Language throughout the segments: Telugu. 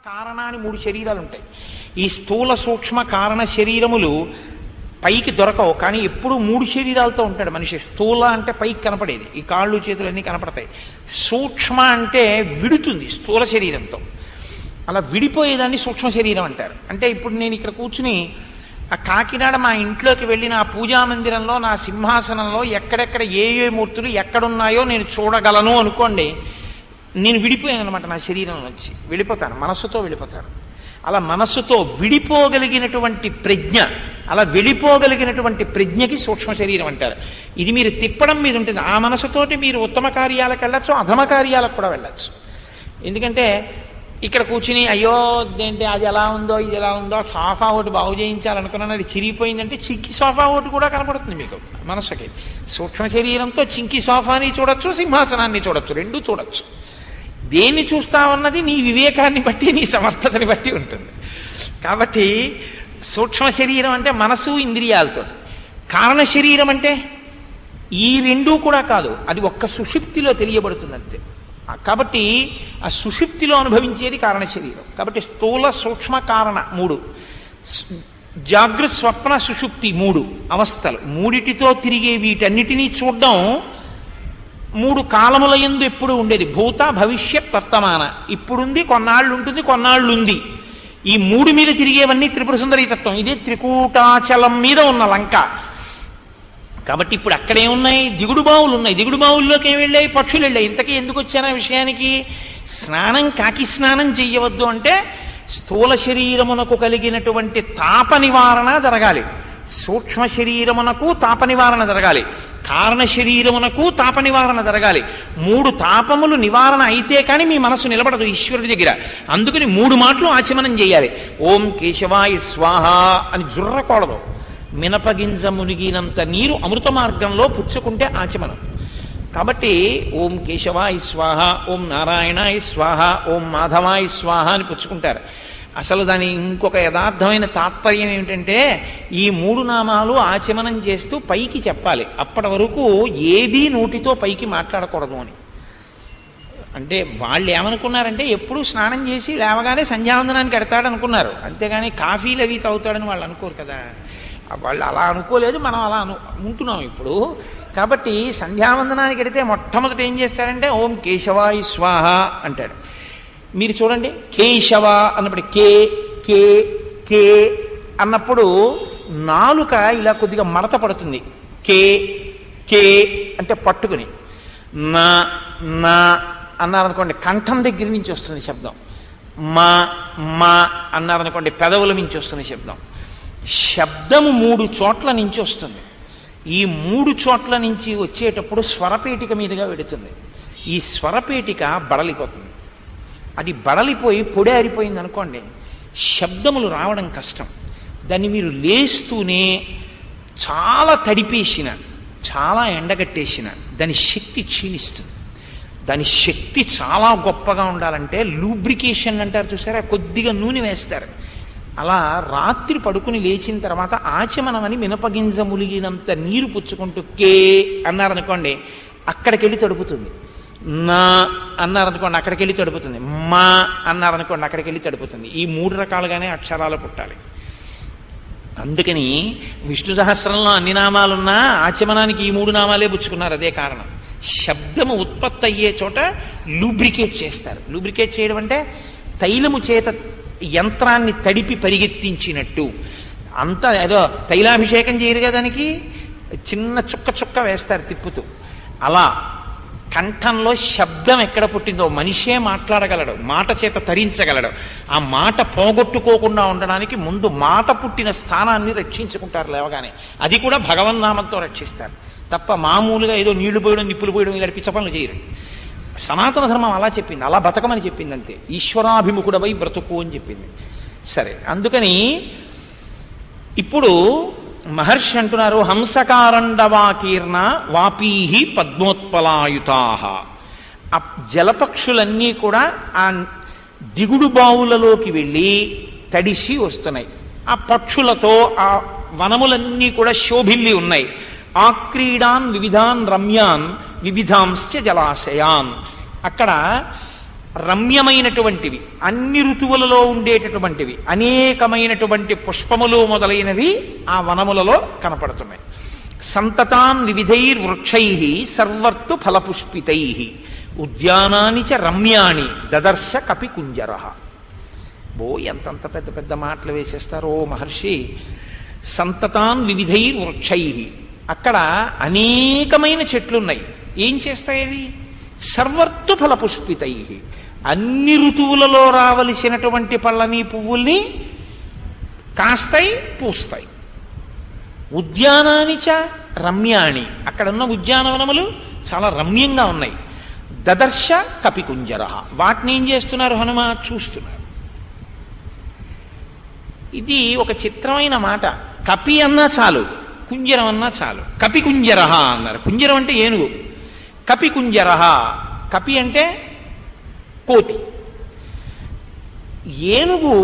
కారణాన్ని మూడు శరీరాలు ఉంటాయి. ఈ స్థూల సూక్ష్మ కారణ శరీరములు పైకి దొరకవు, కానీ ఎప్పుడూ మూడు శరీరాలతో ఉంటాడు మనిషి. స్థూల అంటే పైకి కనపడేది, ఈ కాళ్ళు చేతులు అన్నీ కనపడతాయి. సూక్ష్మ అంటే విడుతుంది స్థూల శరీరంతో, అలా విడిపోయేదాన్ని సూక్ష్మ శరీరం అంటారు. అంటే ఇప్పుడు నేను ఇక్కడ కూర్చుని ఆ కాకినాడ మా ఇంట్లోకి వెళ్ళి నా పూజా మందిరంలో నా సింహాసనంలో ఎక్కడెక్కడ ఏ ఏ మూర్తులు ఎక్కడున్నాయో నేను చూడగలను అనుకోండి, నేను విడిపోయాను అనమాట. నా శరీరం నుంచి వెళ్ళిపోతాను, మనస్సుతో వెళ్ళిపోతాను. అలా మనస్సుతో విడిపోగలిగినటువంటి ప్రజ్ఞ, అలా వెళ్ళిపోగలిగినటువంటి ప్రజ్ఞకి సూక్ష్మ శరీరం అంటారు. ఇది మీరు తిప్పడం మీద ఉంటుంది. ఆ మనసుతోటి మీరు ఉత్తమ కార్యాలకు వెళ్ళచ్చు, అధమ కార్యాలకు కూడా వెళ్ళచ్చు. ఎందుకంటే ఇక్కడ కూర్చుని అయ్యో ఏంటి అది ఎలా ఉందో ఇది ఎలా ఉందో, సోఫా ఒకటి బాగు చేయించాలనుకున్నాను, అది చిరిగిపోయిందంటే చింకి సోఫా ఒకటి కూడా కనపడుతుంది మీకు మనస్సుకి. సూక్ష్మ శరీరంతో చింకి సోఫాని చూడొచ్చు, సింహాసనాన్ని చూడొచ్చు, రెండూ చూడొచ్చు. దేన్ని చూస్తామన్నది నీ వివేకాన్ని బట్టి, నీ సమర్థతని బట్టి ఉంటుంది. కాబట్టి సూక్ష్మ శరీరం అంటే మనసు ఇంద్రియాలతో, కారణ శరీరం అంటే ఈ రెండూ కూడా కాదు, అది ఒక్క సుషుప్తిలో తెలియబడుతుంది అంతే. కాబట్టి ఆ సుషుప్తిలో అనుభవించేది కారణ శరీరం. కాబట్టి స్థూల సూక్ష్మ కారణ మూడు, జాగృత్ స్వప్న సుషుప్తి మూడు అవస్థలు, మూడిటితో తిరిగే వీటన్నిటినీ చూడడం మూడు కాలముల యందు ఎప్పుడు ఉండేది. భూత భవిష్యత్ వర్తమాన, ఇప్పుడుంది, కొన్నాళ్ళు ఉంటుంది, కొన్నాళ్ళు ఉంది. ఈ మూడు మీద తిరిగేవన్నీ త్రిపుర సుందరీ తత్వం. ఇదే త్రికూటాచలం మీద ఉన్న లంక. కాబట్టి ఇప్పుడు అక్కడే ఉన్నాయి దిగుడు బావులు ఉన్నాయి, దిగుడు బావుల్లోకి ఏమి వెళ్ళాయి, పక్షులు వెళ్ళాయి. ఇంతకీ ఎందుకు వచ్చాను ఆ విషయానికి? స్నానం, కాకి స్నానం చెయ్యవద్దు అంటే స్థూల శరీరమునకు కలిగినటువంటి తాప నివారణ జరగాలి, సూక్ష్మ శరీరమునకు తాప నివారణ జరగాలి, కారణ శరీరమునకు తాప నివారణ జరగాలి. మూడు తాపములు నివారణ అయితే కానీ మీ మనసు నిలబడదు ఈశ్వరుడి దగ్గర. అందుకని మూడు మాటలు ఆచమనం చేయాలి. ఓం కేశవాయ స్వాహ అని జుర్రకూడదు. మినపగింజ మునిగినంత నీరు అమృత మార్గంలో పుచ్చుకుంటే ఆచమనం. కాబట్టి ఓం కేశవాయ స్వాహ, ఓం నారాయణాయ స్వాహ, ఓం మాధవాయ స్వాహ అని పుచ్చుకుంటారు. అసలు దాని ఇంకొక యథార్థమైన తాత్పర్యం ఏమిటంటే ఈ మూడు నామాలు ఆచమనం చేస్తూ పైకి చెప్పాలి. అప్పటి వరకు ఏదీ నోటితో పైకి మాట్లాడకూడదు అని. అంటే వాళ్ళు ఏమనుకున్నారంటే ఎప్పుడు స్నానం చేసి లేవగానే సంధ్యావందనానికి ఎడతాడు అనుకున్నారు, అంతేగాని కాఫీలు అవి తాగుతాడని వాళ్ళు అనుకోరు కదా. వాళ్ళు అలా అనుకోలేదు, మనం అలా ఉంటున్నాం ఇప్పుడు. కాబట్టి సంధ్యావందనానికి ఎడితే మొట్టమొదటి ఏం చేస్తాడంటే ఓం కేశవాయ స్వాహ అంటాడు. మీరు చూడండి, కేశవ అన్నప్పుడు కే కే కే అన్నప్పుడు నాలుక ఇలా కొద్దిగా మడత పడుతుంది. కే కే అంటే పట్టుకుని, నా నా అన్నారనుకోండి కంఠం దగ్గర నుంచి వస్తుంది శబ్దం. మా మా అన్నారనుకోండి పెదవుల నుంచి వస్తుంది శబ్దం. శబ్దము మూడు చోట్ల నుంచి వస్తుంది. ఈ మూడు చోట్ల నుంచి వచ్చేటప్పుడు స్వరపేటిక మీదుగా వెడుతుంది. ఈ స్వరపేటిక బడలిపోతుంది. అది బడలిపోయి పొడి ఆరిపోయింది అనుకోండి, శబ్దములు రావడం కష్టం. దాన్ని మీరు లేస్తూనే చాలా తడిపేసిన, చాలా ఎండగట్టేసిన దాని శక్తి క్షీణిస్తుంది. దాని శక్తి చాలా గొప్పగా ఉండాలంటే లూబ్రికేషన్ అంటారు చూసారా, కొద్దిగా నూనె వేస్తారు. అలా రాత్రి పడుకుని లేచిన తర్వాత ఆచమనం అని మినపగింజ ములిగినంత నీరు పుచ్చుకుంటూ కే అన్నారనుకోండి అక్కడికి వెళ్ళి తడుపుతుంది. నా అన్నారనుకోండి అక్కడికి వెళ్ళి తడుపుతుంది. మా అన్నారనుకోండి అక్కడికి వెళ్ళి తడుపుతుంది. ఈ మూడు రకాలుగానే అక్షరాలు పుట్టాలి. అందుకని విష్ణు సహస్రంలో అన్ని నామాలున్నా ఆచమనానికి ఈ మూడు నామాలే పుచ్చుకున్నారు. అదే కారణం. శబ్దము ఉత్పత్తి అయ్యే చోట లూబ్రికేట్ చేస్తారు. లూబ్రికేట్ చేయడం అంటే తైలము చేత యంత్రాన్ని తడిపి పరిగెత్తించినట్టు. అంతా ఏదో తైలాభిషేకం చేయరు కదా, దానికి చిన్న చుక్క చుక్క వేస్తారు తిప్పుతూ. అలా కంఠంలో శబ్దం ఎక్కడ పుట్టిందో మనిషే మాట్లాడగలడు, మాట చేత తరించగలడు. ఆ మాట పోగొట్టుకోకుండా ఉండడానికి ముందు మాట పుట్టిన స్థానాన్ని రక్షించుకుంటారు లేవగానే. అది కూడా భగవన్నామంతో రక్షిస్తారు తప్ప మామూలుగా ఏదో నీళ్లు పోయడం నిప్పులు పోయడం ఇలా పిచ్చ పనులు చేయరు. సనాతన ధర్మం అలా చెప్పింది, అలా బతకమని చెప్పింది అంతే. ఈశ్వరాభిముఖుడవై బ్రతుకు అని చెప్పింది. సరే, అందుకని ఇప్పుడు మహర్షి అంటున్నారు హంసకారండవాకీర్ణ వాపీహి పద్మోత్పలాయుతాహ. ఆ జలపక్షులన్నీ కూడా ఆ దిగుడు బావులలోకి వెళ్ళి తడిసి వస్తున్నాయి. ఆ పక్షులతో ఆ వనములన్నీ కూడా శోభిల్లి ఉన్నాయి. ఆ క్రీడాన్ వివిధాన్ రమ్యాన్ వివిధాంశ్చ జలాశయాన్. అక్కడ రమ్యమైనటువంటివి, అన్ని ఋతువులలో ఉండేటటువంటివి, అనేకమైనటువంటి పుష్పములు మొదలైనవి ఆ వనములలో కనపడుతున్నాయి. సంతతాన్ వివిధైర్వృక్షై సర్వర్తు ఫలపుష్పితై ఉద్యానాని చ రమ్యాణి దదర్శ కపికుంజర. ఎంతంత పెద్ద పెద్ద మాటలు వేసేస్తారో మహర్షి. సంతతాన్ వివిధైర్వృక్షై, అక్కడ అనేకమైన చెట్లున్నాయి. ఏం చేస్తాయి? సర్వర్తు ఫలపుష్పితై, అన్ని ఋతువులలో రావలసినటువంటి పళ్ళని పువ్వుల్ని కాస్తాయి, పూస్తాయి. ఉద్యానాని చ రమ్యాణి, అక్కడున్న ఉద్యానవనములు చాలా రమ్యంగా ఉన్నాయి. దదర్శ కపికుంజర, వాటిని ఏం చేస్తున్నారు హనుమ? చూస్తున్నారు. ఇది ఒక చిత్రమైన మాట. కపి అన్నా చాలు, కుంజరం అన్నా చాలు. కపికుంజర అన్నారు. కుంజరం అంటే ఏనుగు, కపికుంజర. కపి అంటే కోతి. ఏనుగు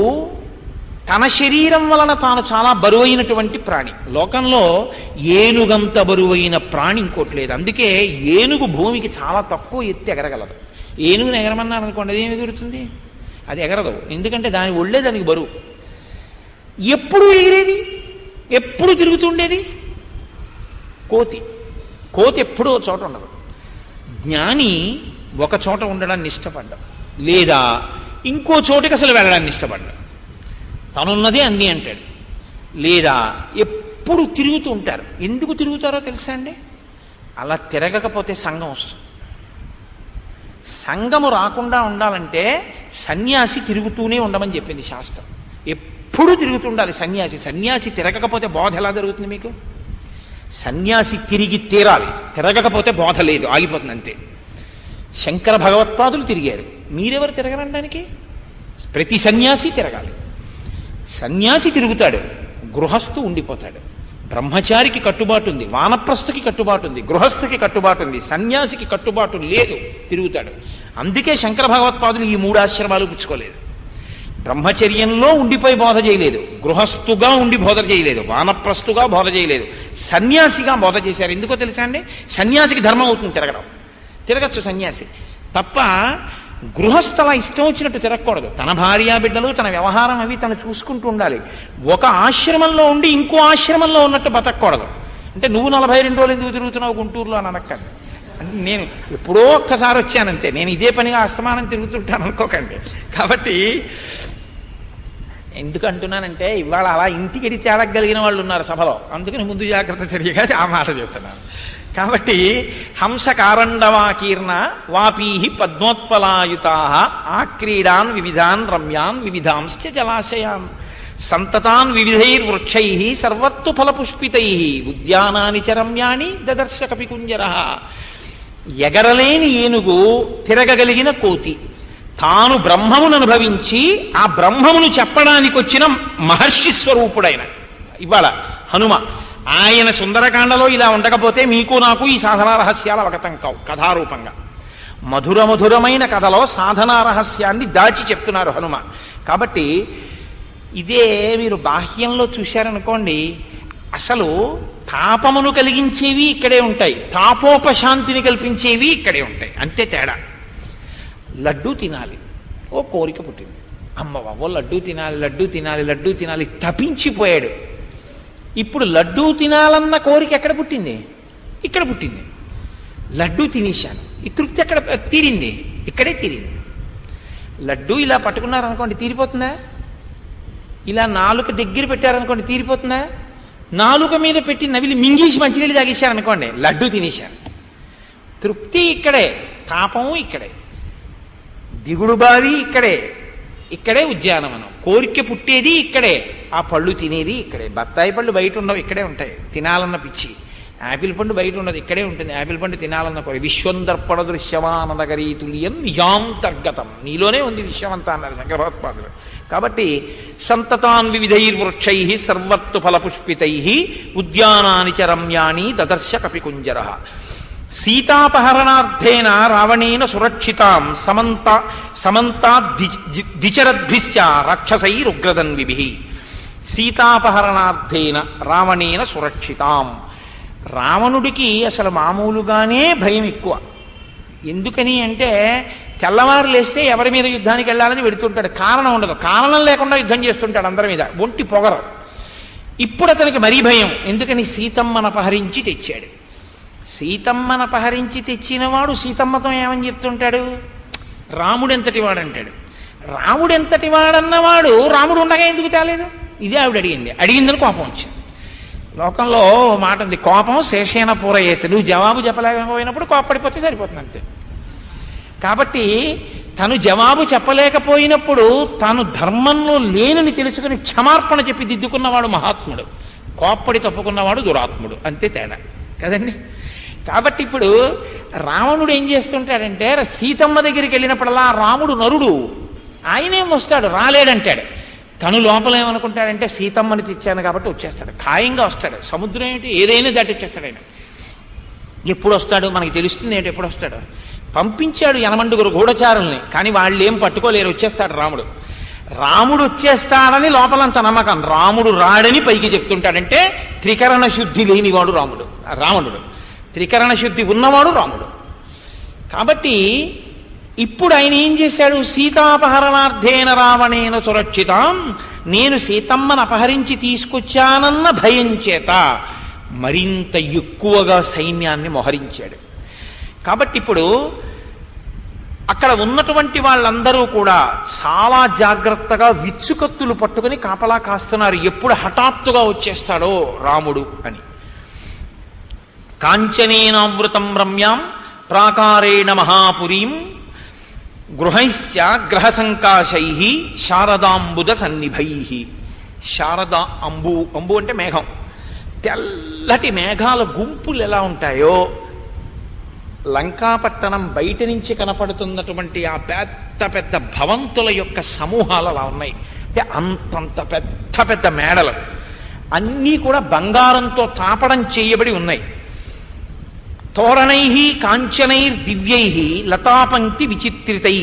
తన శరీరం వలన తాను చాలా బరువైనటువంటి ప్రాణి. లోకంలో ఏనుగంత బరువైన ప్రాణి ఇంకోటి లేదు. అందుకే ఏనుగు భూమికి చాలా తక్కువ ఎత్తి ఎగరగలదు. ఏనుగుని ఎగరమన్నారు అనుకోండి, అది ఏమి ఎగురుతుంది? అది ఎగరదు. ఎందుకంటే దాని ఒళ్ళే దానికి బరువు. ఎప్పుడు ఎగిరేది, ఎప్పుడు తిరుగుతుండేది కోతి. కోతి ఎప్పుడూ ఒక చోట ఉండదు. జ్ఞాని ఒక చోట ఉండడాన్ని ఇష్టపడ్డాం, లేదా ఇంకో చోటికి అసలు వెళ్ళడాన్ని ఇష్టపడ్డాం. తనున్నదే అన్నీ అంటాడు. లేదా ఎప్పుడు తిరుగుతూ ఉంటారు. ఎందుకు తిరుగుతారో తెలుసా అండి? అలా తిరగకపోతే సంఘం వస్తుంది. సంఘము రాకుండా ఉండాలంటే సన్యాసి తిరుగుతూనే ఉండమని చెప్పింది శాస్త్రం. ఎప్పుడు తిరుగుతుండాలి సన్యాసి. సన్యాసి తిరగకపోతే బోధ ఎలా జరుగుతుంది మీకు? సన్యాసి తిరిగి తీరాలి, తిరగకపోతే బోధ లేదు, ఆగిపోతుంది అంతే. శంకర భగవత్పాదులు తిరిగారు, మీరెవరు తిరగరనడానికి? ప్రతి సన్యాసి తిరగాలి. సన్యాసి తిరుగుతాడు, గృహస్థు ఉండిపోతాడు. బ్రహ్మచారికి కట్టుబాటు ఉంది, వానప్రస్థుకి కట్టుబాటు ఉంది, గృహస్థుకి కట్టుబాటు ఉంది, సన్యాసికి కట్టుబాటు లేదు, తిరుగుతాడు. అందుకే శంకర భగవత్పాదులు ఈ 3 ఆశ్రమాలు పుచ్చుకోలేదు. బ్రహ్మచర్యంలో ఉండిపోయి బోధ చేయలేదు, గృహస్థుగా ఉండి బోధ చేయలేదు, వానప్రస్థుగా బోధ చేయలేదు, సన్యాసిగా బోధ చేశారు. ఎందుకో తెలుసా అండి? సన్యాసికి ధర్మం అవుతుంది తిరగడం. తిరగచ్చు సన్యాసి తప్ప, గృహస్థల ఇష్టం వచ్చినట్టు తిరగకూడదు. తన భార్యా బిడ్డలు, తన వ్యవహారం అవి తను చూసుకుంటూ ఉండాలి. ఒక ఆశ్రమంలో ఉండి ఇంకో ఆశ్రమంలో ఉన్నట్టు బతకూడదు. అంటే నువ్వు 42 రోజులు ఎందుకు తిరుగుతున్నావు గుంటూరులో అని అనక్కండి. నేను ఎప్పుడో ఒక్కసారి వచ్చానంతే, నేను ఇదే పనిగా అస్తమానం తిరుగుతుంటాను అనుకోకండి. కాబట్టి ఎందుకు అంటున్నానంటే, ఇవాళ అలా ఇంటికి తేడగలిగిన వాళ్ళు ఉన్నారు సభలో, అందుకని ముందు జాగ్రత్త చర్యగా ఆ మాట చెప్తున్నాను. కాబట్టి హంసకారండవాకీర్ణ వాపీహి పద్మోత్పలాయుతా ఆక్రీడాన్ వివిధాన్ రమ్యాన్ వివిధాంశ్చ జలాశయాన్ సంతతాన్ వివిధైర్వృక్షై సర్వత్తు ఫలపుష్పితై ఉద్యానాని చ రమ్యాణి దదర్శ కపికుంజర. ఎగరలేని ఏనుగు, తిరగగలిగిన కోతి, తాను బ్రహ్మమును అనుభవించి ఆ బ్రహ్మమును చెప్పడానికి వచ్చిన మహర్షి స్వరూపుడైన ఇవాళ హనుమ. ఆయన సుందరకాండలో ఇలా ఉండకపోతే మీకు నాకు ఈ సాధనా రహస్యాలు అవగతం కావు. కథారూపంగా మధురమైన కథలో సాధనా రహస్యాన్ని దాచి చెప్తున్నారు హనుమ. కాబట్టి ఇదే మీరు బాహ్యంలో చూశారనుకోండి, అసలు తాపమును కలిగించేవి ఇక్కడే ఉంటాయి, తాపోపశాంతిని కల్పించేవి ఇక్కడే ఉంటాయి, అంతే తేడా. లడ్డూ తినాలి, ఓ కోరిక పుట్టింది. అమ్మబాబో లడ్డూ తినాలి, లడ్డూ తినాలి, లడ్డూ తినాలి, తపించిపోయాడు. ఇప్పుడు లడ్డూ తినాలన్న కోరిక ఎక్కడ పుట్టింది? ఇక్కడ పుట్టింది. లడ్డూ తినేశాను, ఈ తృప్తి ఎక్కడ తీరింది? ఇక్కడే తీరింది. లడ్డూ ఇలా పట్టుకున్నారనుకోండి తీరిపోతుందా? ఇలా నాలుక దగ్గర పెట్టారనుకోండి తీరిపోతుందా? నాలుక మీద పెట్టి నవిలి మింగేసి మంచినీళ్ళు తాగేశారనుకోండి లడ్డూ తినేశారు. తృప్తి ఇక్కడే, తాపము ఇక్కడే, దిగుడు బావి ఇక్కడే, ఇక్కడే ఉద్యానవనం. కోరిక పుట్టేది ఇక్కడే, ఆ పళ్ళు తినేది ఇక్కడే. బత్తాయి పళ్ళు బయట ఉండవు, ఇక్కడే ఉంటాయి తినాలన్న పిచ్చి. యాపిల్ పండు బయట ఉండదు, ఇక్కడే ఉంటుంది యాపిల్ పండు తినాలన్న కోరిక. విశ్వందర్పణ దృశ్యమానగరీ తుల్యం నిజాంతర్గతం, నీలోనే ఉంది విశ్వమంతా అన్నారు శంకర భగవత్పాదులు. కాబట్టి సంతతాన్ వివిధైర్వృక్షై సర్వత్తు ఫలపుష్పితై ఉద్యానాని చ రమ్యాణి దదర్శ కపికుంజర. సీతాపహరణార్థేన రావణేన సురక్షితాం సమంతాద్విచరద్భిశ్చ రాక్షసైరుగ్రదన్విభిః. సీతాపహరణార్థేన రావణేన సురక్షితాం. రావణుడికి అసలు మామూలుగానే భయం ఎక్కువ. ఎందుకని అంటే తెల్లవారు లేస్తే ఎవరి మీద యుద్ధానికి వెళ్ళాలని వెడుతుంటాడు, కారణం ఉండదు, కారణం లేకుండా యుద్ధం చేస్తుంటాడు అందరి మీద, ఒంటి పొగరు. ఇప్పుడు అతనికి మరీ భయం, ఎందుకని సీతమ్మను అపహరించి తెచ్చాడు. సీతమ్మను అపహరించి తెచ్చినవాడు సీతమ్మతో ఏమని చెప్తుంటాడు, రాముడెంతటి వాడంటాడు. రాముడెంతటి వాడన్నవాడు రాముడు ఉండగా ఎందుకు తేలేదు? ఇదే ఆవిడ అడిగిందని కోపం వచ్చింది. లోకంలో మాట ఉంది, కోపం శేషేన పూరయేతు. నువ్వు జవాబు చెప్పలేకపోయినప్పుడు కోపడిపోతే సరిపోతుంది అంతే. కాబట్టి తను జవాబు చెప్పలేకపోయినప్పుడు తాను ధర్మంలో లేనని తెలుసుకుని క్షమార్పణ చెప్పి దిద్దుకున్నవాడు మహాత్ముడు, కోప్పడి తప్పుకున్నవాడు దురాత్ముడు, అంతే తేడా కదండి. కాబట్టి ఇప్పుడు రావణుడు ఏం చేస్తుంటాడంటే, సీతమ్మ దగ్గరికి వెళ్ళినప్పుడల్లా రాముడు నరుడు, ఆయనేం వస్తాడు, రాలేడంటాడు. తను లోపల ఏమనుకుంటాడంటే, సీతమ్మని తెచ్చాను కాబట్టి వచ్చేస్తాడు, ఖాయంగా వస్తాడు. సముద్రం ఏంటి, ఏదైనా దాటిచ్చేస్తాడు ఆయన. ఎప్పుడు వస్తాడు మనకి తెలుస్తుంది ఏంటి, ఎప్పుడు వస్తాడు. పంపించాడు 80 గూఢచారుల్ని, కానీ వాళ్ళు ఏం పట్టుకోలేరు, వచ్చేస్తాడు రాముడు. రాముడు వచ్చేస్తాడని లోపలంత నమ్మకం, రాముడు రాడని పైకి చెప్తుంటాడంటే త్రికరణ శుద్ధి లేనివాడు రావణుడు, త్రికరణ శుద్ధి ఉన్నవాడు రాముడు. కాబట్టి ఇప్పుడు ఆయన ఏం చేశాడు, సీతాపహరణార్థేన రావణేన సురక్షితాం, నేను సీతమ్మను అపహరించి తీసుకొచ్చానన్న భయం చేత మరింత ఎక్కువగా సైన్యాన్ని మోహరించాడు. కాబట్టి ఇప్పుడు అక్కడ ఉన్నటువంటి వాళ్ళందరూ కూడా చాలా జాగ్రత్తగా విచ్చుకత్తులు పట్టుకుని కాపలా కాస్తున్నారు, ఎప్పుడు హఠాత్తుగా వచ్చేస్తాడో రాముడు అని. కాంచనేనావృతం రమ్యాం ప్రాకారేణ మహాపురీం గృహైశ్చ గ్రహ సంకాశై శారదాంబుద సన్నిభై. శారదా అంబు అంటే మేఘం, తెల్లటి మేఘాల గుంపులు ఎలా ఉంటాయో, లంకాపట్టణం బయట నుంచి కనపడుతున్నటువంటి ఆ పెద్ద పెద్ద భవంతుల యొక్క సమూహాలు అలా ఉన్నాయి. అంటే అంతంత పెద్ద పెద్ద మేడలు అన్నీ కూడా బంగారంతో తాపడం చేయబడి ఉన్నాయి. తోరణై కాంచనైర్ దివ్యై లతాపంక్తి విచిత్రితై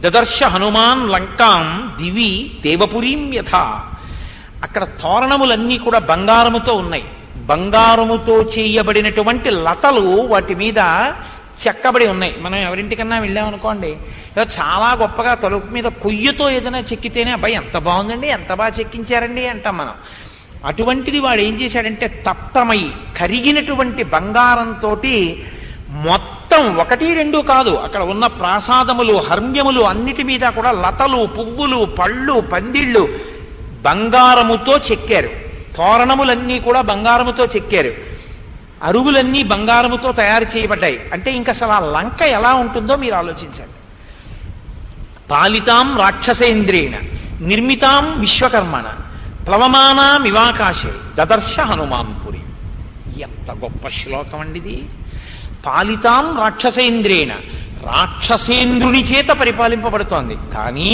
దదర్శ హనుమాన్ లంకాం దివి దేవపురీం యథా. అక్కడ తోరణములన్నీ కూడా బంగారముతో ఉన్నాయి, బంగారముతో చేయబడినటువంటి లతలు వాటి మీద చెక్కబడి ఉన్నాయి. మనం ఎవరింటికన్నా వెళ్ళామనుకోండి, చాలా గొప్పగా తలుపు మీద కొయ్యతో ఏదైనా చెక్కితేనే అబ్బాయి ఎంత బాగుందండి, ఎంత బాగా చెక్కించారండి అంటాం మనం. అటువంటిది వాడు ఏం చేశాడంటే, తప్తమై కరిగినటువంటి బంగారంతో మొత్తం 1, 2 కాదు, అక్కడ ఉన్న ప్రాసాదములు హర్మ్యములు అన్నిటి మీద కూడా లతలు, పువ్వులు, పళ్ళు, పందిళ్ళు బంగారముతో చెక్కారు. తోరణములన్నీ కూడా బంగారముతో చెక్కారు, అరుగులన్నీ బంగారముతో తయారు చేయబడ్డాయి. అంటే ఇంక అసలు ఆ లంక ఎలా ఉంటుందో మీరు ఆలోచించండి. పాలితాం రాక్షసేంద్రేణ నిర్మితాం విశ్వకర్మణ ప్లవమానామివాకాశే దదర్శ హనుమాన్పురి. ఎంత గొప్ప శ్లోకం అండి ఇది. పాలితాం రాక్షసేంద్రేణ, రాక్షసేంద్రుని చేత పరిపాలింపబడుతోంది, కానీ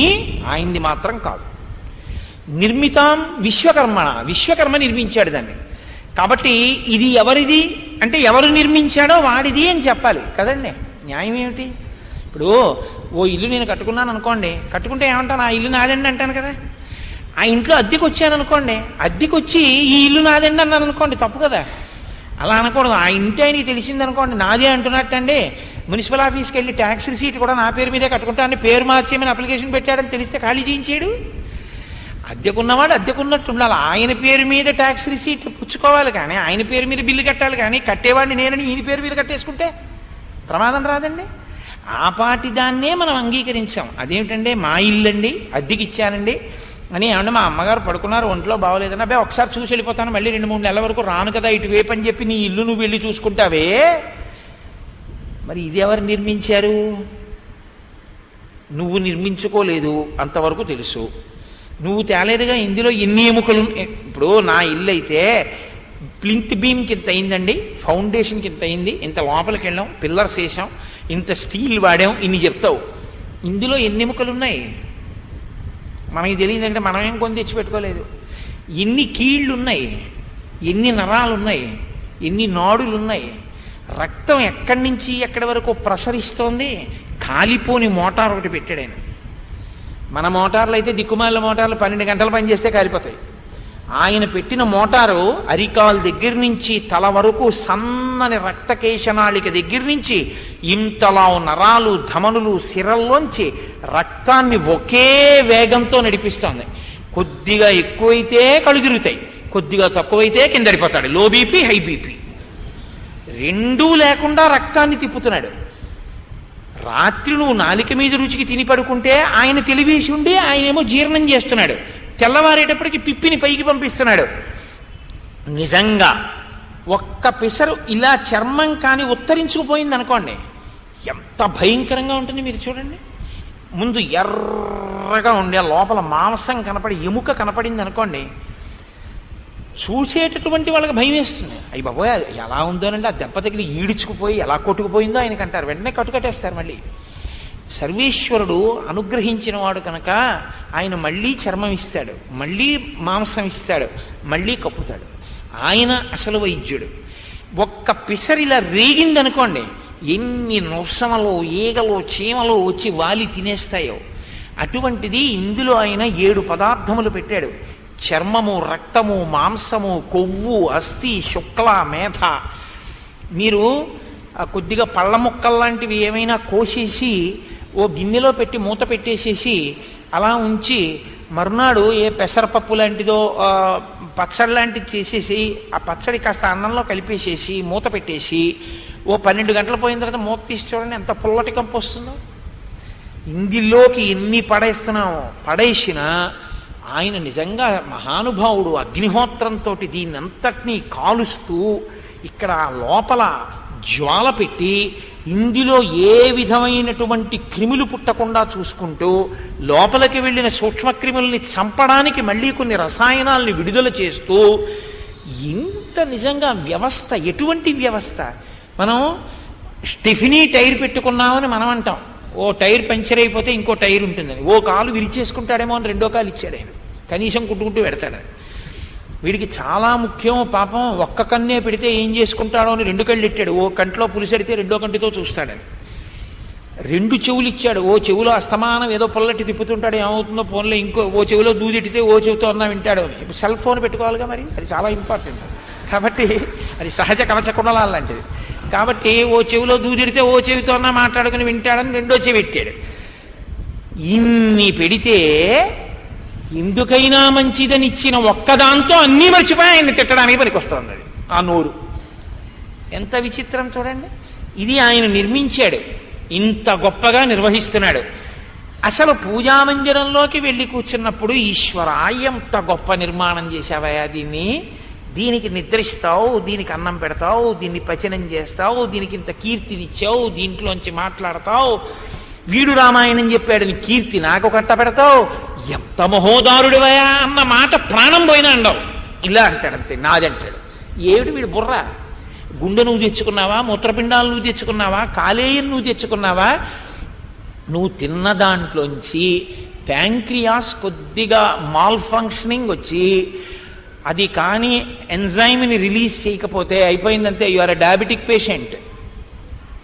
ఆయనది మాత్రం కాదు. నిర్మితాం విశ్వకర్మణ, విశ్వకర్మ నిర్మించాడు దాన్ని. కాబట్టి ఇది ఎవరిది అంటే, ఎవరు నిర్మించాడో వాడిది అని చెప్పాలి కదండి. న్యాయం ఏమిటి? ఇప్పుడు ఓ ఇల్లు నేను కట్టుకున్నాను అనుకోండి, కట్టుకుంటే ఏమంటాను, ఆ ఇల్లు నాదండి అంటాను కదా. ఆ ఇంట్లో అద్దెకి వచ్చాను అనుకోండి, అద్దెకి వచ్చి ఈ ఇల్లు నాదండి అన్నాను అనుకోండి, తప్పు కదా. అలా అనకూడదు. ఆ ఇంటి ఆయనకి తెలిసిందనుకోండి నాదే అంటున్నట్టండి. మున్సిపల్ ఆఫీస్కి వెళ్ళి ట్యాక్స్ రిసీట్ కూడా నా పేరు మీదే కట్టుకుంటా అని పేరు మార్చేయమని అప్లికేషన్ పెట్టాడని తెలిస్తే ఖాళీ చేయించాడు. అద్దెకున్నవాడు అద్దెకున్నట్టు ఉండాలి, ఆయన పేరు మీద ట్యాక్స్ రిసీట్ పుచ్చుకోవాలి, కానీ ఆయన పేరు మీద బిల్లు కట్టాలి. కానీ కట్టేవాడిని నేనని ఈయన పేరు మీద కట్టేసుకుంటే ప్రమాదం రాదండి. ఆ పాటి దాన్నే మనం అంగీకరించాం. అదేమిటంటే, మా ఇల్లండి అద్దెకి ఇచ్చానండి అని. ఏమన్నా మా అమ్మగారు పడుకున్నారు, ఒంట్లో బాగోలేదన్నా, అబ్బాయి ఒకసారి చూసి వెళ్ళిపోతాను, మళ్ళీ 2-3 నెలల వరకు రాను కదా ఇటువైపు అని చెప్పి నీ ఇల్లు నువ్వు వెళ్ళి చూసుకుంటావే. మరి ఇది ఎవరు నిర్మించారు? నువ్వు నిర్మించుకోలేదు, అంతవరకు తెలుసు. నువ్వు తేలేదుగా ఇందులో ఎన్ని ఎముకలు. ఇప్పుడు నా ఇల్లు అయితే ప్లింత్ బీమ్కి ఇంత అయిందండి, ఫౌండేషన్కి ఇంత అయింది, ఇంత లోపలికి వెళ్ళాం, పిల్లర్స్ వేసాం, ఇంత స్టీల్ వాడాం, ఇన్ని చెప్తావు. ఇందులో ఎన్ని ఎముకలు ఉన్నాయి మనకి తెలియదంటే మనం ఏం కొని తెచ్చి పెట్టుకోలేదు. ఎన్ని కీళ్ళు ఉన్నాయి, ఎన్ని నరాలు ఉన్నాయి, ఎన్ని నాడులు ఉన్నాయి, రక్తం ఎక్కడి నుంచి ఎక్కడి వరకు ప్రసరిస్తోంది. కాలిపోని మోటార్ ఒకటి పెట్టాడు ఆయన. మన మోటార్లు అయితే దిక్కుమాల మోటార్లు 12 గంటలు పనిచేస్తే కాలిపోతాయి. ఆయన పెట్టిన మోటారు అరికాల దగ్గర నుంచి తల వరకు సన్నని రక్తకేశనాళిక దగ్గర నుంచి ఇంతలా నరాలు ధమనులు సిరల్లోంచి రక్తాన్ని ఒకే వేగంతో నడిపిస్తోంది. కొద్దిగా ఎక్కువైతే కళ్ళు తిరుగుతాయి, కొద్దిగా తక్కువైతే కిందడిపోతాడు. లో బీపీ హై బీపీ రెండూ లేకుండా రక్తాన్ని తిప్పుతున్నాడు. రాత్రి నువ్వు నాలిక మీద రుచికి తిని పడుకుంటే ఆయన తెలివేసి ఉండి ఆయనేమో జీర్ణం చేస్తున్నాడు. తెల్లవారేటప్పటికి పిప్పిని పైకి పంపిస్తున్నాడు. నిజంగా ఒక్క పిసరు ఇలా చర్మం కానీ ఉత్తరించుకుపోయింది అనుకోండి, ఎంత భయంకరంగా ఉంటుంది మీరు చూడండి. ముందు ఎర్రగా ఉండే లోపల మాంసం కనపడి ఎముక కనపడింది అనుకోండి, చూసేటటువంటి వాళ్ళకి భయం వేస్తుంది. అయ్యి బాబోయ్ ఎలా ఉందోనంటే ఆ దెబ్బ తగిలి ఈడ్చుకుపోయి ఎలా కొట్టుకుపోయిందో ఆయనకు అంటారు. వెంటనే కట్టుకట్టేస్తారు. మళ్ళీ సర్వేశ్వరుడు అనుగ్రహించిన వాడు కనుక ఆయన మళ్ళీ చర్మం ఇస్తాడు, మళ్ళీ మాంసం ఇస్తాడు, మళ్ళీ కప్పుతాడు. ఆయన అసలు వైద్యుడు. ఒక్క పిసరిలా రేగిందనుకోండి, ఎన్ని నొసమలు ఈగలు చీమలు వచ్చి వాలి తినేస్తాయో. అటువంటిది ఇందులో ఆయన 7 పదార్థములు పెట్టాడు. చర్మము, రక్తము, మాంసము, కొవ్వు, అస్థి, శుక్ల, మేధ. మీరు కొద్దిగా పళ్ళ ముక్కల్లాంటివి ఏమైనా కోసేసి ఓ గిన్నెలో పెట్టి మూత పెట్టేసేసి అలా ఉంచి మరునాడు ఏ పెసరపప్పు లాంటిదో పచ్చడి లాంటిది చేసేసి ఆ పచ్చడి కాస్త అన్నంలో కలిపేసేసి మూత పెట్టేసి ఓ 12 గంటలు పోయిన తర్వాత మూత తీసి చూడండి ఎంత పుల్లటి కంపు వస్తుందో. ఇందులోకి ఎన్ని పడేసినా ఆయన నిజంగా మహానుభావుడు. అగ్నిహోత్రంతో దీన్ని అంతటినీ కాలుస్తూ ఇక్కడ లోపల జ్వాల పెట్టి ఇందులో ఏ విధమైనటువంటి క్రిములు పుట్టకుండా చూసుకుంటూ లోపలికి వెళ్ళిన సూక్ష్మక్రిముల్ని చంపడానికి మళ్ళీ కొన్ని రసాయనాల్ని విడుదల చేస్తూ ఇంత నిజంగా వ్యవస్థ. ఎటువంటి వ్యవస్థ! మనం స్టెఫినీ టైర్ పెట్టుకున్నామని మనం అంటాం. ఓ టైర్ పంచర్ అయిపోతే ఇంకో టైర్ ఉంటుందని. ఓ కాలు విరిచేసుకుంటాడేమో అని రెండో కాలు ఇచ్చాడు ఆయన. కనీసం కుట్టుకుంటూ పెడతాడు. వీడికి చాలా ముఖ్యం పాపం. ఒక్క కన్నే పెడితే ఏం చేసుకుంటాడో అని 2 కళ్ళు ఇచ్చాడు. ఓ కంట్లో పులిసెడితే రెండో కంటితో చూస్తాడని. 2 చెవులు ఇచ్చాడు. ఓ చెవులో అస్తమానం ఏదో పొల్లటి తిప్పుతుంటాడు, ఏమవుతుందో ఫోన్లో. ఇంకో ఓ చెవిలో దూదిటితే ఓ చెవితో అన్నా వింటాడు. ఇప్పుడు సెల్ ఫోన్ పెట్టుకోవాలిగా, మరి అది చాలా ఇంపార్టెంట్. కాబట్టి అది సహజ కవచకుండలా లాంటిది. కాబట్టి ఓ చెవిలో దూదిడితే ఓ చెవితో అన్నా మాట్లాడుకుని వింటాడని రెండో చెవి పెట్టాడు. ఇన్ని పెడితే ఎందుకైనా మంచిదని ఇచ్చిన ఒక్కదాంతో అన్నీ మర్చిపోయి ఆయన్ని తిట్టడానికి పనికొస్తుంది అది ఆ నోరు. ఎంత విచిత్రం చూడండి. ఇది ఆయన నిర్మించాడు, ఇంత గొప్పగా నిర్వహిస్తున్నాడు. అసలు పూజామందిరంలోకి వెళ్ళి కూర్చున్నప్పుడు ఈశ్వర ఎంత గొప్ప నిర్మాణం చేశావయా, దీనికి నిద్రిస్తావు, దీనికి అన్నం పెడతావు, దీన్ని పచనం చేస్తావు, దీనికి ఇంత కీర్తినిచ్చావు, దీంట్లోంచి మాట్లాడతావు, వీడు రామాయణం చెప్పాడని కీర్తి నాకు కట్ట పెడతావు, ఎంత మహోదారుడివయా అన్న మాట ప్రాణం పోయినా అండవు. ఇలా అంటాడంతే, నాదంటాడు. ఏమిటి వీడు బుర్ర? గుండె నువ్వు తెచ్చుకున్నావా, మూత్రపిండాలు నువ్వు తెచ్చుకున్నావా, కాలేయం నువ్వు తెచ్చుకున్నావా? నువ్వు తిన్న దాంట్లోంచి ప్యాంక్రియాస్ కొద్దిగా మాల్ ఫంక్షనింగ్ వచ్చి అది కానీ ఎంజైమ్ని రిలీజ్ చేయకపోతే అయిపోయిందంతే, you are a diabetic patient.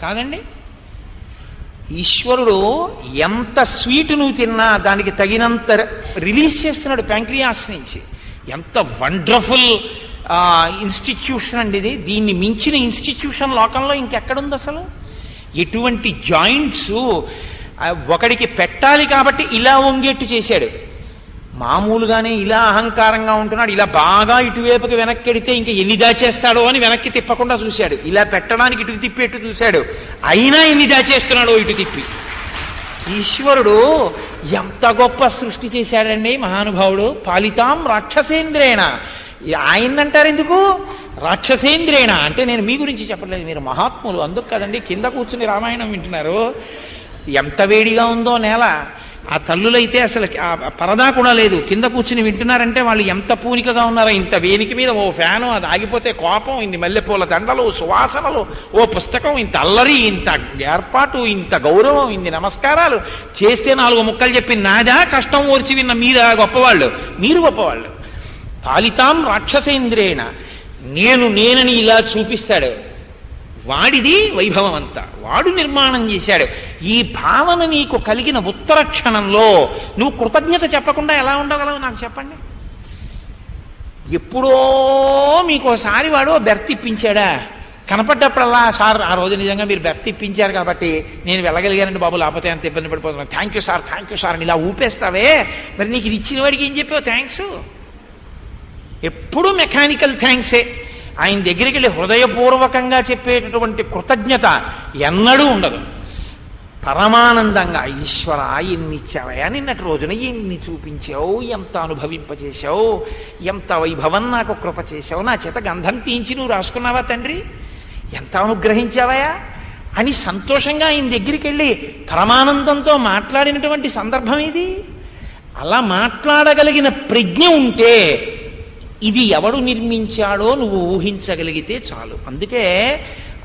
కాదండి, ఈశ్వరుడు ఎంత స్వీట్ నువ్వు తిన్నా దానికి తగినంత రిలీజ్ చేస్తున్నాడు ప్యాంక్రియాస్ నుంచి. ఎంత వండర్ఫుల్ ఇన్స్టిట్యూషన్ అండి ఇది. దీన్ని మించిన ఇన్స్టిట్యూషన్ లోకంలో ఇంకెక్కడుంది అసలు? ఎటువంటి జాయింట్స్! ఒకడికి పెట్టాలి కాబట్టి ఇలా వంగేట్టు చేశాడు. మామూలుగానే ఇలా అహంకారంగా ఉంటున్నాడు, ఇలా బాగా ఇటువైపుకి వెనక్కెడితే ఇంకా ఎన్ని దాచేస్తాడో అని వెనక్కి తిప్పకుండా చూశాడు. ఇలా పెట్టడానికి ఇటుకు తిప్పేట్టు చూశాడు, అయినా ఎన్ని దాచేస్తున్నాడో ఇటు తిప్పి. ఈశ్వరుడు ఎంత గొప్ప సృష్టి చేశాడండి మహానుభావుడు. పాలితాం రాక్షసేంద్రేణ. ఆయన్నంటారు ఎందుకు రాక్షసేంద్రేణ అంటే? నేను మీ గురించి చెప్పలేదు, మీరు మహాత్ములు అందుకు కదండి కింద కూర్చుని రామాయణం వింటున్నారు. ఎంత వేడిగా ఉందో నేల. ఆ తల్లులైతే అసలు ఆ పరదా కూడా లేదు, కింద కూర్చుని వింటున్నారంటే వాళ్ళు ఎంత పూనికగా ఉన్నారో. ఇంత వేదిక మీద ఓ ఫ్యాను, అది ఆగిపోతే కోపం, ఇన్ని మల్లెపూల దండలు, సువాసనలు, ఓ పుస్తకం, ఇంత అల్లరి, ఇంత ఏర్పాటు, ఇంత గౌరవం, ఇన్ని నమస్కారాలు చేస్తే 4 ముక్కలు చెప్పి నాదా కష్టం ఓర్చి విన్న మీరా గొప్పవాళ్ళు? మీరు గొప్పవాళ్ళు. పాలితాం రాక్షసేంద్రేణ. నేనని ఇలా చూపిస్తాడు. వాడిది వైభవం అంతా, వాడు నిర్మాణం చేశాడు. ఈ భావన నీకు కలిగిన ఉత్తర క్షణంలో నువ్వు కృతజ్ఞత చెప్పకుండా ఎలా ఉండగలవు నాకు చెప్పండి. ఎప్పుడో మీకోసారి వాడు బెర్త్ ఇప్పించాడా? కనపడ్డప్పుడల్లా సార్ ఆ రోజు నిజంగా మీరు బెర్త్ ఇప్పించారు కాబట్టి నేను వెళ్ళగలిగానండి బాబు, లేకపోతే అంత ఇబ్బంది పడిపోతున్నాను, థ్యాంక్ యూ సార్ అని ఇలా ఊపేస్తావే, మరి నీకు ఇది ఇచ్చిన వాడికి ఏం చెప్పావు థ్యాంక్స్? ఎప్పుడూ మెకానికల్ థ్యాంక్సే. ఆయన దగ్గరికి వెళ్ళి హృదయపూర్వకంగా చెప్పేటటువంటి కృతజ్ఞత ఎన్నడూ ఉండదు. పరమానందంగా ఈశ్వర ఎన్ని ఇచ్చావయా, నిన్నటి రోజున ఎన్ని చూపించావు, ఎంత అనుభవింపచేశావు, ఎంత వైభవం నాకు కృప చేశావు, నా చేత గంధం తీయించి నువ్వు రాసుకున్నావా తండ్రి, ఎంత అనుగ్రహించావయా అని సంతోషంగా ఆయన దగ్గరికి వెళ్ళి పరమానందంతో మాట్లాడినటువంటి సందర్భం ఇది. అలా మాట్లాడగలిగిన ప్రజ్ఞ ఉంటే ఇది ఎవడు నిర్మించాడో నువ్వు ఊహించగలిగితే చాలు.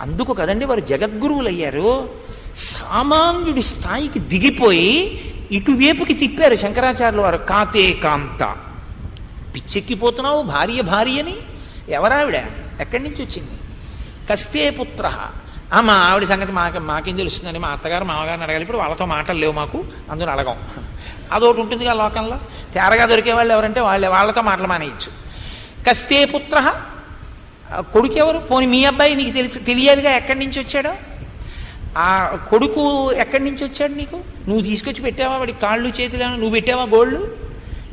అందుకు కదండి వారు జగద్గురువులు అయ్యారు. సామాన్యుడి స్థాయికి దిగిపోయి ఇటువైపుకి తిప్పారు శంకరాచార్యుల వారు. కాతే కాంత, పిచ్చెక్కిపోతున్నావు భార్య అని. ఎవరావిడ, ఎక్కడి నుంచి వచ్చింది? కస్తే పుత్ర, మా ఆవిడ సంగతి మాకేం తెలుస్తుందని మా అత్తగారు మామగారిని అడగాలి. ఇప్పుడు వాళ్ళతో మాటలు లేవు మాకు, అందులో అడగం. అదొకటి ఉంటుందిగా లోకంలో. తేరగా దొరికే వాళ్ళు ఎవరంటే వాళ్ళతో మాటలు మానేయచ్చు. కస్తే పుత్ర, కొడుకు ఎవరు? పోనీ మీ అబ్బాయి నీకు తెలియాలిగా ఎక్కడి నుంచి వచ్చాడో. ఆ కొడుకు ఎక్కడి నుంచి వచ్చాడు నీకు? నువ్వు తీసుకొచ్చి పెట్టావా వాడి కాళ్ళు చేతులు? నువ్వు పెట్టావా గోళ్ళు?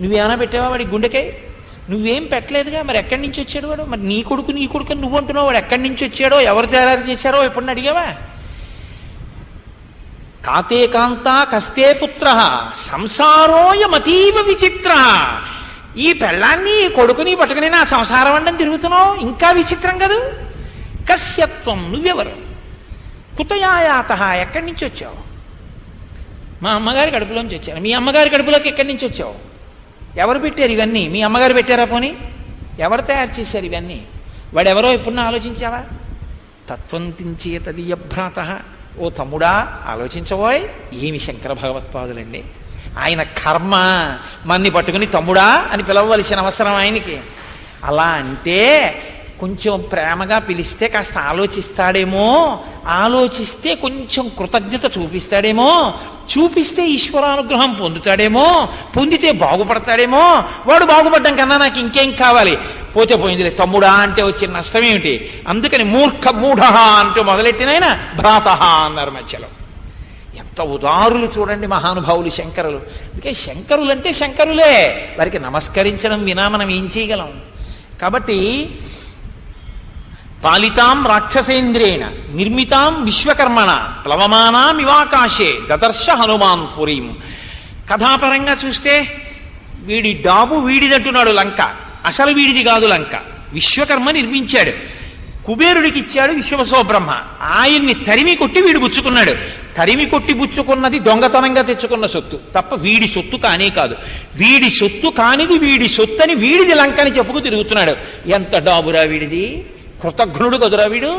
నువ్వేమైనా పెట్టావా వాడి గుండెకాయ? నువ్వేం పెట్టలేదుగా. మరి ఎక్కడి నుంచి వచ్చాడు వాడు? మరి నీ కొడుకు అని నువ్వు అంటున్నావు, వాడు ఎక్కడి నుంచి వచ్చాడో, ఎవరు తయారు చేశారో ఎప్పుడన్నా అడిగావా? కాతే కాంత కస్తే పుత్ర సంసారోయమతీవ విచిత్ర. ఈ పెళ్ళాన్ని కొడుకుని పట్టుకుని నా సంసారం అంటని తిరుగుతున్నావు, ఇంకా విచిత్రం కదూ. కస్యత్వం, నువ్వెవరు? కుతయాయాత, ఎక్కడి నుంచి వచ్చావు? మా అమ్మగారి కడుపులోంచి వచ్చాను. మీ అమ్మగారి కడుపులోకి ఎక్కడి నుంచి వచ్చావు? ఎవరు పెట్టారు ఇవన్నీ? మీ అమ్మగారు పెట్టారా? పోనీ ఎవరు తయారు చేశారు ఇవన్నీ? వాడెవరో ఎప్పుడన్నా ఆలోచించావా? తత్వం తించేతదీయ భ్రాత. ఓ తమ్ముడా ఆలోచించబోయ్. ఏమి శంకర భగవత్పాదులండి, ఆయన కర్మ మన్ని పట్టుకుని తమ్ముడా అని పిలవవలసిన అవసరం ఆయనకి. అలా అంటే కొంచెం ప్రేమగా పిలిస్తే కాస్త ఆలోచిస్తాడేమో, ఆలోచిస్తే కొంచెం కృతజ్ఞత చూపిస్తాడేమో, చూపిస్తే ఈశ్వరానుగ్రహం పొందుతాడేమో, పొందితే బాగుపడతాడేమో. వాడు బాగుపడ్డం కన్నా నాకు ఇంకేం కావాలి? పోతే పోయిందిలే తమ్ముడా అంటే వచ్చిన నష్టం ఏమిటి? అందుకని మూఢ అంటూ మొదలెట్టినైన భ్రాత అన్నారు మధ్యలో. ఎంత ఉదారులు చూడండి మహానుభావులు శంకరులు. అందుకే శంకరులు అంటే శంకరులే, వారికి నమస్కరించడం వినా మనం ఏం చేయగలం? కాబట్టి పాలితాం రాక్షసేంద్రేణ నిర్మితాం విశ్వకర్మణ ప్లవమానామివాకాశే దదర్శ హనుమాన్ పురీం. కథాపరంగా చూస్తే వీడి డాబు వీడిదంటున్నాడు లంక, అసలు వీడిది కాదు లంక. విశ్వకర్మ నిర్మించాడు, కుబేరుడికి ఇచ్చాడు విశ్వవసో బ్రహ్మ. ఆయన్ని తరిమి కొట్టి వీడు పుచ్చుకున్నాడు. తరిమి కొట్టి పుచ్చుకున్నది దొంగతనంగా తెచ్చుకున్న సొత్తు తప్ప వీడి సొత్తు కానే కాదు. వీడి సొత్తు కానిది వీడి సొత్తు అని వీడిది లంకని చెప్పుకు తిరుగుతున్నాడు. ఎంత డాబురా వీడిది, కృతఘ్నుడు కదురా వీడు.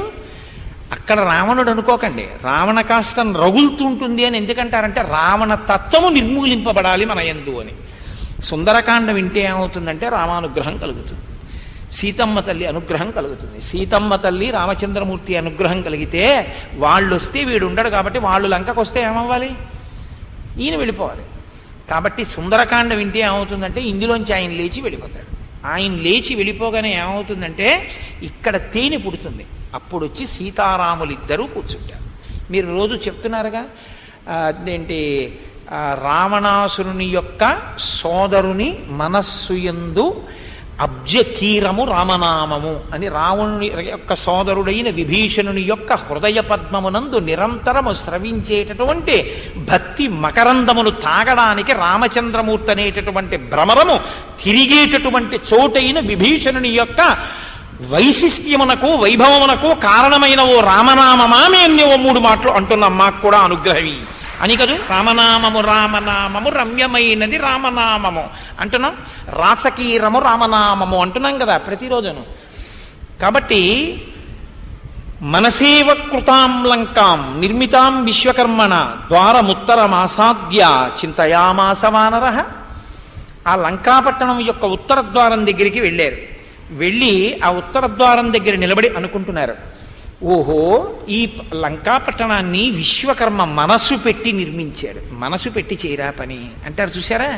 అక్కడ రావణుడు అనుకోకండి, రావణ కాష్టం రగులుతుంటుంది అని ఎందుకంటారంటే రావణ తత్వము నిర్మూలింపబడాలి మన యందు అని. సుందరకాండ వింటే ఏమవుతుందంటే రామానుగ్రహం కలుగుతుంది, సీతమ్మ తల్లి అనుగ్రహం కలుగుతుంది. సీతమ్మ తల్లి రామచంద్రమూర్తి అనుగ్రహం కలిగితే వాళ్ళు వస్తే వీడు ఉండడు కాబట్టి వాళ్ళు లంకకు వస్తే ఏమవ్వాలి? ఈయన వెళ్ళిపోవాలి. కాబట్టి సుందరకాండ వింటే ఏమవుతుందంటే ఇందులోంచి ఆయన లేచి వెళ్ళిపోతాడు. ఆయన లేచి వెళ్ళిపోగానే ఏమవుతుందంటే ఇక్కడ తేనె పుడుతుంది. అప్పుడు వచ్చి సీతారాములు ఇద్దరూ కూర్చుంటారు. మీరు రోజు చెప్తున్నారుగా అదేంటి, రావణాసురుని యొక్క సోదరుని మనస్సు యందు అబ్జకీరము రామనామము అని, రావణుని యొక్క సోదరుడైన విభీషణుని యొక్క హృదయ పద్మమునందు నిరంతరము స్రవించేటటువంటి భక్తి మకరందమును తాగడానికి రామచంద్రమూర్తి అనేటటువంటి భ్రమరము తిరిగేటటువంటి చోటైన విభీషణుని యొక్క వైశిష్ట్యమునకు వైభవమునకు కారణమైన ఓ రామనామమా మేము ఓ 3 మాటలు అంటున్నాం, మాకు కూడా అనుగ్రహవి అని కదూ. రామనామము రమ్యమైనది రామనామము అంటున్నాం, రాసకీరము రామనామము అంటున్నాం కదా ప్రతిరోజును. కాబట్టి మనసేవ కృతాం లంకాం నిర్మితాం విశ్వకర్మణ ద్వారముత్తరమాసాద్య చింతయామాస వానరః. ఆ లంకాపట్టణం యొక్క ఉత్తర ద్వారం దగ్గరికి వెళ్ళారు. వెళ్ళి ఆ ఉత్తర ద్వారం దగ్గర నిలబడి అనుకుంటున్నారు, ఓహో ఈ లంకాపట్టణాన్ని విశ్వకర్మ మనసు పెట్టి నిర్మించాడు. మనసు పెట్టి చేయరా పని అంటారు చూసారా.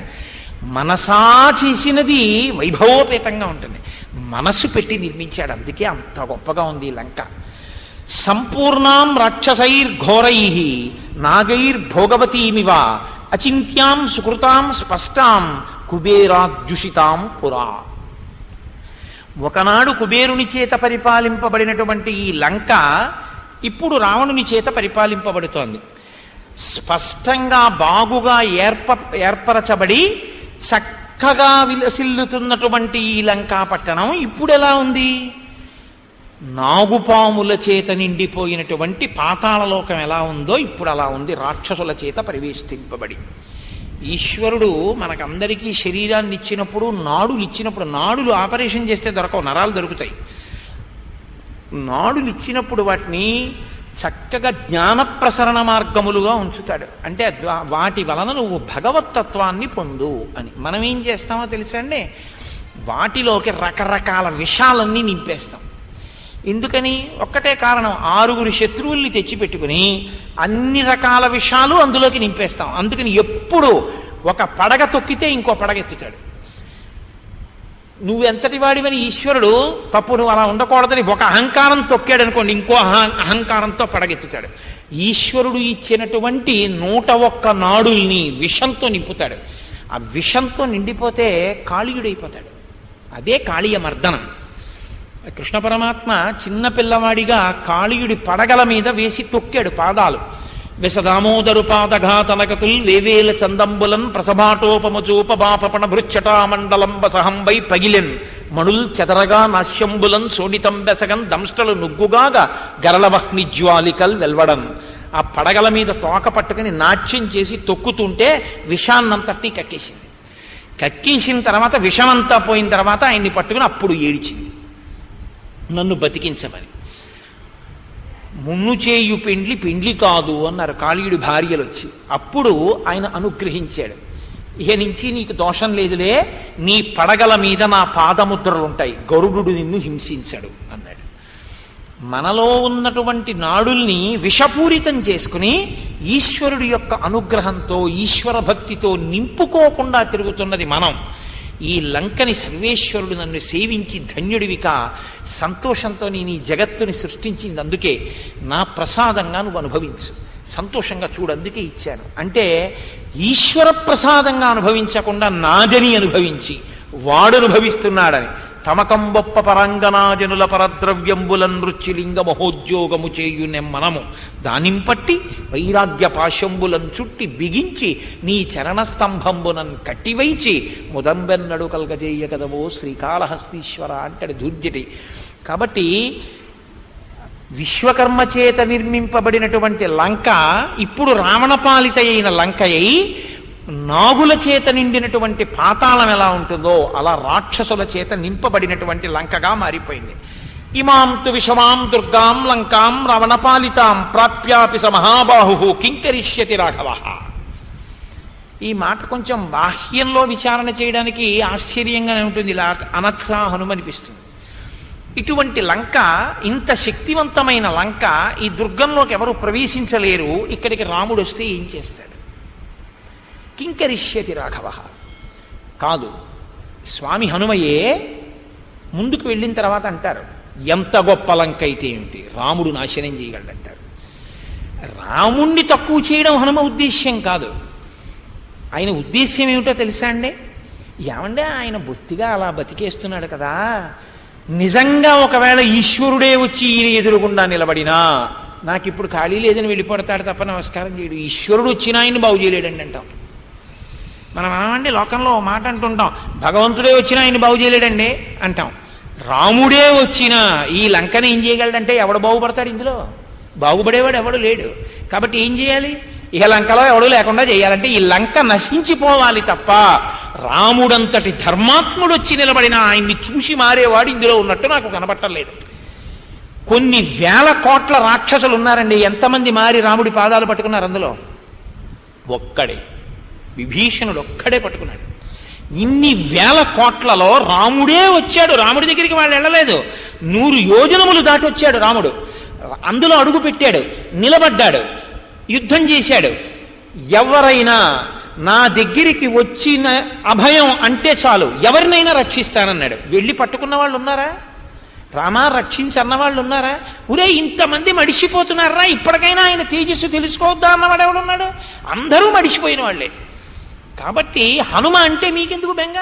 మనసా చేసినది వైభవోపేతంగా ఉంటుంది. మనసు పెట్టి నిర్మించాడు, అందుకే అంత గొప్పగా ఉంది ఈ లంక. సంపూర్ణాం రాక్షసైర్ఘోరై నాగైర్భోగవతీమివ అచింత్యాం సుకృతాం స్పష్టాం కుబేరాద్యుషితాం పురా. ఒకనాడు కుబేరుని చేత పరిపాలింపబడినటువంటి ఈ లంక ఇప్పుడు రావణుని చేత పరిపాలింపబడుతోంది. స్పష్టంగా బాగుగా ఏర్పరచబడి చక్కగా విలసిల్లుతున్నటువంటి ఈ లంకా పట్టణం ఇప్పుడు ఎలా ఉంది? నాగుపాముల చేత నిండిపోయినటువంటి పాతాళలోకం ఎలా ఉందో ఇప్పుడు అలా ఉంది, రాక్షసుల చేత పరివేష్టింపబడి. ఈశ్వరుడు మనకందరికీ శరీరాన్ని ఇచ్చినప్పుడు, నాడులు ఇచ్చినప్పుడు, నాడులు ఆపరేషన్ చేస్తే దొరకవు, నరాలు దొరుకుతాయి. నాడులు ఇచ్చినప్పుడు వాటిని చక్కగా జ్ఞాన ప్రసరణ మార్గములుగా ఉంచుతాడు. అంటే వాటి వలన నువ్వు భగవత్తత్వాన్ని పొందు అని. మనం ఏం చేస్తామో తెలుసండి, వాటిలోకి రకరకాల విషాలన్నీ నింపేస్తాం. ఎందుకని? ఒక్కటే కారణం, 6 శత్రువుల్ని తెచ్చిపెట్టుకుని అన్ని రకాల విషయాలు అందులోకి నింపేస్తాం. అందుకని ఎప్పుడు ఒక పడగ తొక్కితే ఇంకో పడగెత్తుతాడు. నువ్వెంతటి వాడివని ఈశ్వరుడు తప్పు, నువ్వు అలా ఉండకూడదని ఒక అహంకారం తొక్కాడు అనుకోండి, ఇంకో అహంకారంతో పడగెత్తుతాడు. ఈశ్వరుడు ఇచ్చినటువంటి 101 నాడుల్ని విషంతో నింపుతాడు. ఆ విషంతో నిండిపోతే కాళీయుడైపోతాడు. అదే కాళీయ మర్దనం. కృష్ణ పరమాత్మ చిన్న పిల్లవాడిగా కాళీయుడి పడగల మీద వేసి తొక్కాడు పాదాలు. విసదామోదరు పాదఘాతనకతుల్ వేవేల చందంబులన్ ప్రసభాటోపమచూపబాపణ భృచ్చటా మండలంబ సహంబై పగిలెన్ మణుల్ చెదరగా నాశ్యంబులన్ సోనితం బెసగన్ దంష్టలు నుగ్గుగాగా గరళవహ్ని జ్వాలికల్ వెల్వడన్. ఆ పడగల మీద తోక పట్టుకుని నాట్యం చేసి తొక్కుతుంటే విషాన్నంతటినీ కక్కేసింది. కక్కేసిన తర్వాత విషమంతా పోయిన తర్వాత ఆయన్ని పట్టుకుని అప్పుడు ఏడిచింది, నన్ను బతికించమని. మున్ను చేయు పెండ్లి పెండ్లి కాదు అన్నారు కాళీయుడి భార్యలు వచ్చి. అప్పుడు ఆయన అనుగ్రహించాడు, ఇక నుంచి నీకు దోషం లేదులే, నీ పడగల మీద నా పాదముద్రలు ఉంటాయి, గరుడు నిన్ను హింసించడు అన్నాడు. మనలో ఉన్నటువంటి నాడుల్ని విషపూరితం చేసుకుని ఈశ్వరుడి యొక్క అనుగ్రహంతో ఈశ్వర భక్తితో నింపుకోకుండా తిరుగుతున్నది మనం. ఈ లంకని సర్వేశ్వరుడు నన్ను సేవించి ధన్యుడివికా సంతోషంతో నేను ఈ జగత్తుని సృష్టించింది, అందుకే నా ప్రసాదంగా నువ్వు అనుభవించు, సంతోషంగా చూడు, అందుకే ఇచ్చాను అంటే ఈశ్వర ప్రసాదంగా అనుభవించకుండా నాదని అనుభవించి వాడు అనుభవిస్తున్నాడని తమకంబొప్ప పరంగనాజనుల పరద్రవ్యంబులన్ నృత్యులింగ మహోద్యోగము చేయునెమ్మనము దానింపట్టి వైరాగ్య పాశంబులను చుట్టి బిగించి నీ చరణస్తంభంబునన్ కట్టివైచి ముదంబెన్నడు కల్గజేయ కదవో శ్రీకాళహస్తీశ్వర అంటాడు దుర్జటి. కాబట్టి విశ్వకర్మ చేత నిర్మింపబడినటువంటి లంక ఇప్పుడు రావణపాలిత అయిన లంక అయి నాగుల చేత నిండినటువంటి పాతాళం ఎలా ఉంటుందో అలా రాక్షసుల చేత నింపబడినటువంటి లంకగా మారిపోయింది. ఇమాంతు విషమాం దుర్గాం లంకాం రావణపాలితాం ప్రాప్యాపి స మహాబాహు కింకరిష్యతి రాఘవ. ఈ మాట కొంచెం బాహ్యంలో విచారణ చేయడానికి ఆశ్చర్యంగానే ఉంటుంది, ఇలా అనత్సాహనం అనిపిస్తుంది. ఇటువంటి లంక, ఇంత శక్తివంతమైన లంక, ఈ దుర్గంలోకి ఎవరు ప్రవేశించలేరు. ఇక్కడికి రాముడు వస్తే ఏం చేస్తాడు? కింకరిష్యతి రాఘవ కాదు, స్వామి హనుమయే ముందుకు వెళ్ళిన తర్వాత అంటారు, ఎంత గొప్ప లంక అయితే ఏమిటి, రాముడు నాశనం చేయగలడంటారు. రాముణ్ణి తక్కువ చేయడం హనుమ ఉద్దేశ్యం కాదు. ఆయన ఉద్దేశ్యం ఏమిటో తెలుసా అండి? ఏమంటే ఆయన బొత్తిగా అలా బతికేస్తున్నాడు కదా, నిజంగా ఒకవేళ ఈశ్వరుడే వచ్చి ఈయన ఎదురుగుండా నిలబడినా నాకు ఇప్పుడు ఖాళీ లేదని వెళ్ళిపోతాడు తప్ప నమస్కారం చేయడు. ఈశ్వరుడు వచ్చినా ఆయన్ని బాగు చేయలేడండి అంటాం మనం. అనమండి లోకంలో మాట అంటుంటాం, భగవంతుడే వచ్చినా ఆయన్ని బాగు చేయలేడండి అంటాం. రాముడే వచ్చినా ఈ లంకని ఏం చేయగలడంటే ఎవడు బాగుపడతాడు? ఇందులో బాగుపడేవాడు ఎవడు లేడు. కాబట్టి ఏం చేయాలి? ఇక లంకలో ఎవడు లేకుండా చేయాలంటే ఈ లంక నశించిపోవాలి తప్ప రాముడంతటి ధర్మాత్ముడు వచ్చి నిలబడిన ఆయన్ని చూసి మారేవాడు ఇందులో ఉన్నట్టు నాకు కనపట్టలేదు. కొన్ని వేల కోట్ల రాక్షసులు ఉన్నారండి, ఎంతమంది మారి రాముడి పాదాలు పట్టుకున్నారు? అందులో ఒక్కడే, విభీషణుడు ఒక్కడే పట్టుకున్నాడు. ఇన్ని వేల కోట్లలో రాముడే వచ్చాడు, రాముడి దగ్గరికి వాళ్ళు వెళ్ళలేదు. 100 యోజనములు దాటి వచ్చాడు రాముడు, అందులో అడుగు పెట్టాడు, నిలబడ్డాడు, యుద్ధం చేశాడు. ఎవరైనా నా దగ్గరికి వచ్చిన అభయం అంటే చాలు, ఎవరినైనా రక్షిస్తానన్నాడు. వెళ్ళి పట్టుకున్న వాళ్ళు ఉన్నారా? రామా రక్షించన్న వాళ్ళు ఉన్నారా? ఒరే ఇంతమంది మడిసిపోతున్నారా, ఇప్పటికైనా ఆయన తేజస్సు తెలుసుకోవద్దా అన్నవాడు ఎవడున్నాడు? అందరూ మడిసిపోయిన వాళ్ళే. కాబట్టి హనుమ అంటే మీకెందుకు బెంగ?